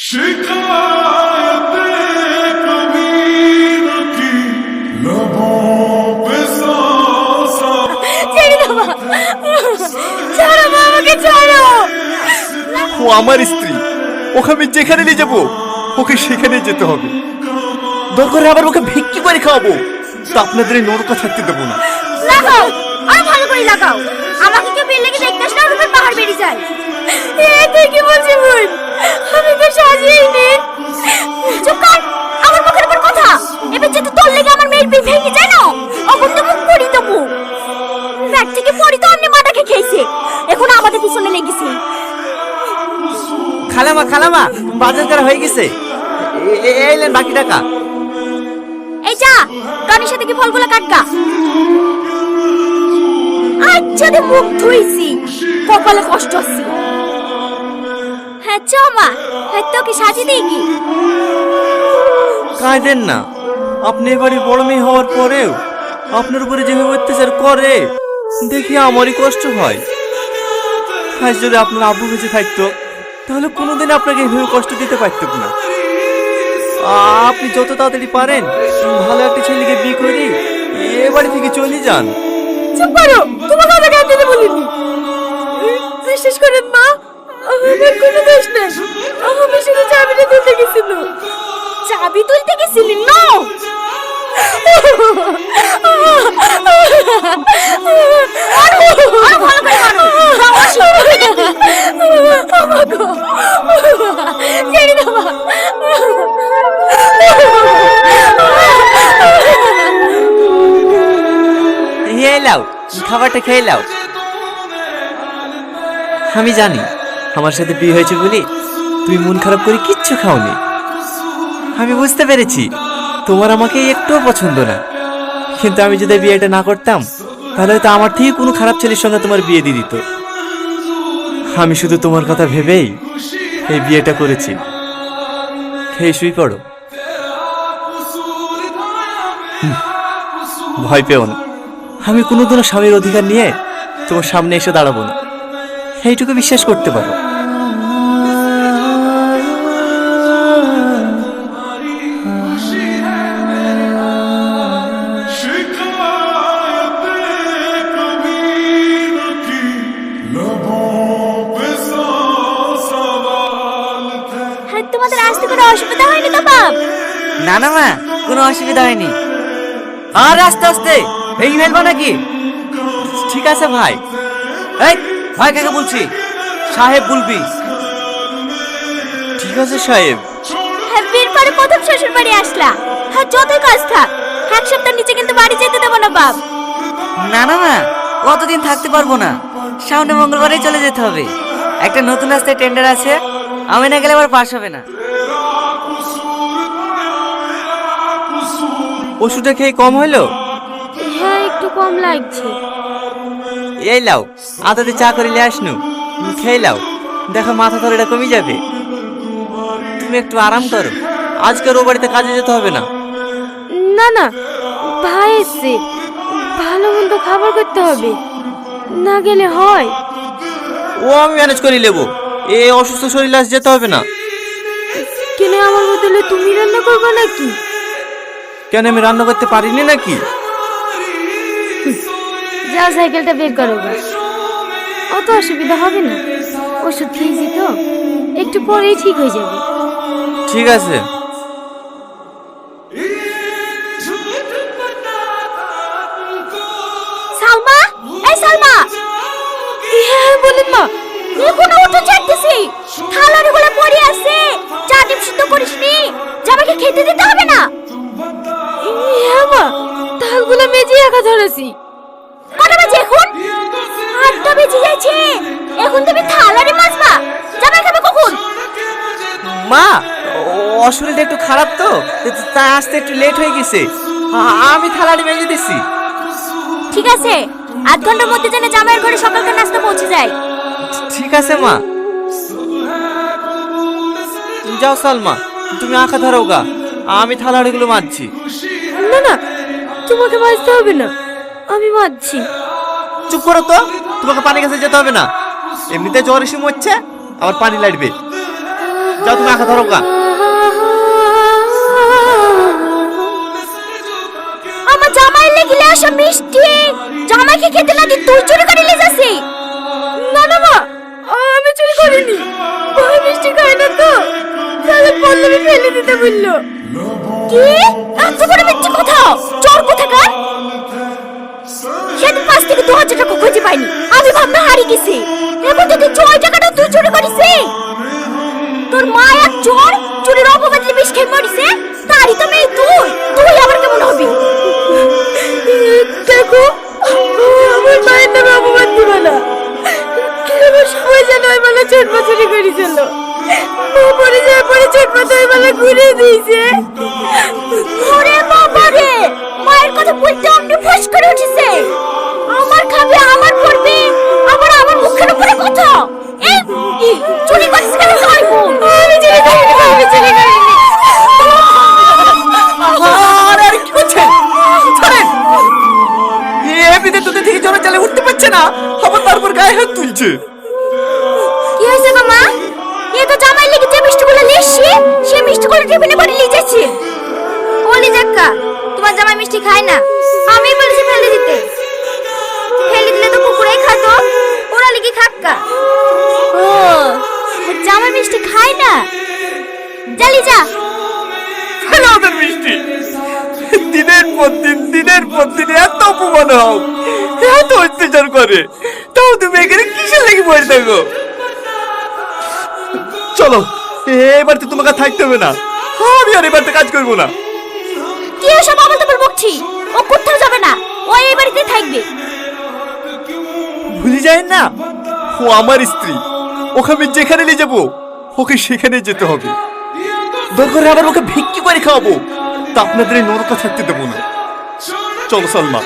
ও আমার স্ত্রী, ওকে আমি যেখানে নিয়ে যাবো ওকে সেখানে যেতে হবে। দরকার আবার ওকে ভিক্ষি করে খাওয়াবো, তা আপনাদের এই নরকা থাকতে দেবো না। লাগাও, আরো ভালো করে লাগাও। আমাকে কেউ বেল লেগে দেখতে আসলে রূপের পাহাড় বেরিয়ে যায়। তুই কি বলছিস বোন? আমি তো সাজিয়েইনি। চুপ কর, আমার মুখের উপর কথা। এবার যদি তোর লেগে আমার মেয়ের বিয়ে ভেঙে যায় না, অবন তো মুখ পড়ি দেবো। ব্যাগ থেকে পড়ি তো অন্য মাটাকে খেয়েছে, এখন আমাদের পিছনে লেগেছে। খালামা খালামা, বাজার করা হয়ে গেছে, এইলেন বাকি টাকা। এই যা, টনির সাথে কি ফলগুলো কাটগা। আচ্ছা দে মুখ ধুইছি, কপালে কষ্ট আছে। হ্যাঁ চ মা, হ্যাঁ তোকে সাজিয়ে দিই কি? কাঁদেন না, আপনি এবারে বড় মেয়ে হওয়ার পরেও আপনার উপরে যেভাবে অত্যাচার করে দেখি আমারই কষ্ট হয়। আজ যদি আপনার আব্বু বেঁচে থাকতো তাহলে কোনোদিন আপনাকে এইভাবে কষ্ট দিতে পারতাম না। আপনি যত তাড়াতাড়ি পারেন ভালো একটা ছেলেকে বিয়ে করি এ বাড়ি থেকে চলে যান। চুপ করো, তোমাকে আমি কাঁদতে বলিনি। বিশ্বাস করেন মা, আমার কোনো দোষ নেই। আমি শুধু চাবিটা তুলতে গেছিল। চাবি তুলতে গেছিলি? না, লাও, খাবারটা খেয়ে লাও। আমি জানি আমার সাথে বিয়ে হয়েছে বলে তুমি মন খারাপ করে কিচ্ছু খাওনি। আমি বুঝতে পেরেছি তোমার আমাকে একটুও পছন্দ না, কিন্তু আমি যদি বিয়েটা না করতাম তাহলে হয়তো আমার থেকে কোনো খারাপ ছেলের সঙ্গে তোমার বিয়ে দিয়ে দিত। আমি শুধু তোমার কথা ভেবেই এই বিয়েটা করেছি। খেয়ে শুই পড়ো। ভয় পেও না, আমি কোনোদিনও স্বামীর অধিকার নিয়ে তোমার সামনে এসে দাঁড়াবো না, এইটুকু বিশ্বাস করতে পারো। তোমাদের আসতে কোনো অসুবিধা হয়নি তো বাপ? না না মা, কোনো অসুবিধা হয়নি। আর আস্তে আস্তে ভেঙে ফেলবো নাকি? ঠিক আছে ভাই। এই ভাই কাকে বলছি? সাহেব বলবি। ঠিক আছে সাহেব। হ্যাঁ, বিয়ের পরে প্রথম শ্বশুর বাড়ি আসলা। হ্যাঁ, যতই কাজ থাক এক সপ্তাহ নিচে কিন্তু বাড়ি যেতে দেবো না বাপ। না না মা, কতদিন থাকতে পারবো না, সামনে মঙ্গলবারেই চলে যেতে হবে। একটা নতুন রাস্তায় টেন্ডার আছে, আমি না গেলে আবার পাস হবে না। ওষুধটা খেয়ে কম হলো? হ্যাঁ, একটু কম লাগছে। এই লাও, আদাতে চা করিলে আসনু, খেয়ে লাও, দেখো মাথা ধরেটা কমে যাবে। তুমি একটু আরাম করো, আজকের ও বাড়িতে কাজে যেতে হবে না। না না, ভাই এসছে, ভালো মন্দ খাবার করতে হবে, না গেলে হয়। ও আমি ম্যানেজ করে নেবো, এ অসুস্থ শরীরে আজ যেতে হবে না। কেন আমার বদলে তুমি রান্না করবে নাকি? কেন আমি রান্না করতে পারিনি নাকি? যাও সাইকেলটা বের করো, অত অসুবিধা হবে না। ওষুধ খেয়েছি তো, একটু পরেই ঠিক হয়ে যাবে। ঠিক আছে। সালমা, এই সালমা। হ্যাঁ বলেন মা। এখনো উঠে চাইতেছি, থালার গুলো পড়ে আছে, চা ডিম সিদ্ধ করিসনি, জামাইকে খেতে দিতে হবে না? হ্যাঁ মা, থালগুলো মেজে একা ধরেছি। কটা বাজে এখন? 8টা বেজে যাচ্ছে, এখন তুমি থালারে মাজবা, জামাই খাবে কখন? মা, অশরীরটা একটু খারাপ তো, তাই আসতে একটু লেট হয়ে গেছে, আমি থালাটি মেজে দিছি। ঠিক আছে, আধ ঘন্টার মধ্যে যেন জামাইয়ের ঘরে সকালকার নাস্তা পৌঁছে যায়। ঠিক আছে মা। যাও সালমা, তুমি আঁকা ধরো গা, আমি থালাড়িগুলো মাজছি। না না, তোমাকে মাজতে হবে না, আমি মাজছি। চুপ করো তো, তোমাকে পানি কাছে যেতে হবে না, এমনিতে জ্বর এসে মরছে, আবার পানি লাগবে। যাও তুমি আঁকা ধরো গা। আমার জামাই লেগিলে আসা মিষ্টি জামাইকে খেতে না দিয়ে তুই চুরি করে নিয়ে যাচ্ছি। না না মা, আমি চুরি করিনি। ওই মিষ্টি খায় না তো, তাহলে পল্লবী ফেলে দিতে বললো। কি এত বড় মিথ্যে কথা, চোর কোথাকার। সেদিন 5 থেকে 2000 টাকা খুঁজে পাইনি, আমি ভাবনা হারিয়ে গেছি। এখন যদি 6 টাকাটা তুই চুরি করিস, তোর মা এক চোর, চুরির অপবাদে বিষ খেয়ে মরিছে, তারই তো মেয়ে তুই। তুই আবার কেমন হবি? দেখো, আমার মায়ের নামে অপবাদ দিবে না। কিভাবে সবাই যেন ওই বেলা চোটপা চুরি করেছিল, ও পরে যায় পরে চোটপা তো ওই বেলা ঘুরে দিয়েছে। ওরে বাবা রে, মায়ের কথা বলতে আপনি ফস করে উঠেছে। আমার খাবে, আমার পড়বে, আবার আমার মুখের উপরে কথা। এই চুরি করিস কেন তুই? আমি চুরি করিনি, আমি চুরি করিনি। আর কি করছেন? ছাড়েন। এমনিতে তোদের থেকে জোরে চালে উঠতে পারছে না, আবার তারপর গায়ে হাত তুলছে। কি হয়েছে গো মা? এ তো জামাই লেগে যে মিষ্টিগুলো লিখছি, সেই মিষ্টিগুলো টিফিনে ভরে নিয়ে যাচ্ছি। ওলি জাক্কা, তোমার জামাই মিষ্টি খায় না, আমি বলেছি ফেলে দিতে। ফেলে দিলে তো কুকুরেই খাতো, ওরা লিখি খাক্কা। ও, জামাই মিষ্টি খায় না? জালি যা ফেলো ওদের মিষ্টি। দিনের পর দিন এত অপমান হও, এত অত্যাচার করে, তাও তুমি এখানে কিসের লেগে বসে থাকো? চলো, এবার তো তোমাকে থাকতে হবে না, আমি আর এবার কাজ করবো না। কি এসব আবল তাবল বকছি? ও কোথাও যাবে না, ও এই বাড়িতেই থাকবে। ভুলে যায় না, ও আমার স্ত্রী, ওকে আমি যেখানে নিয়ে যাবো ওকে সেখানে যেতে হবে। দরকার আবার ওকে ভিক্ষি করে খাওয়াবো, তা আপনাদের এই নরকা থাকতে দেবো না। চলো সালমা।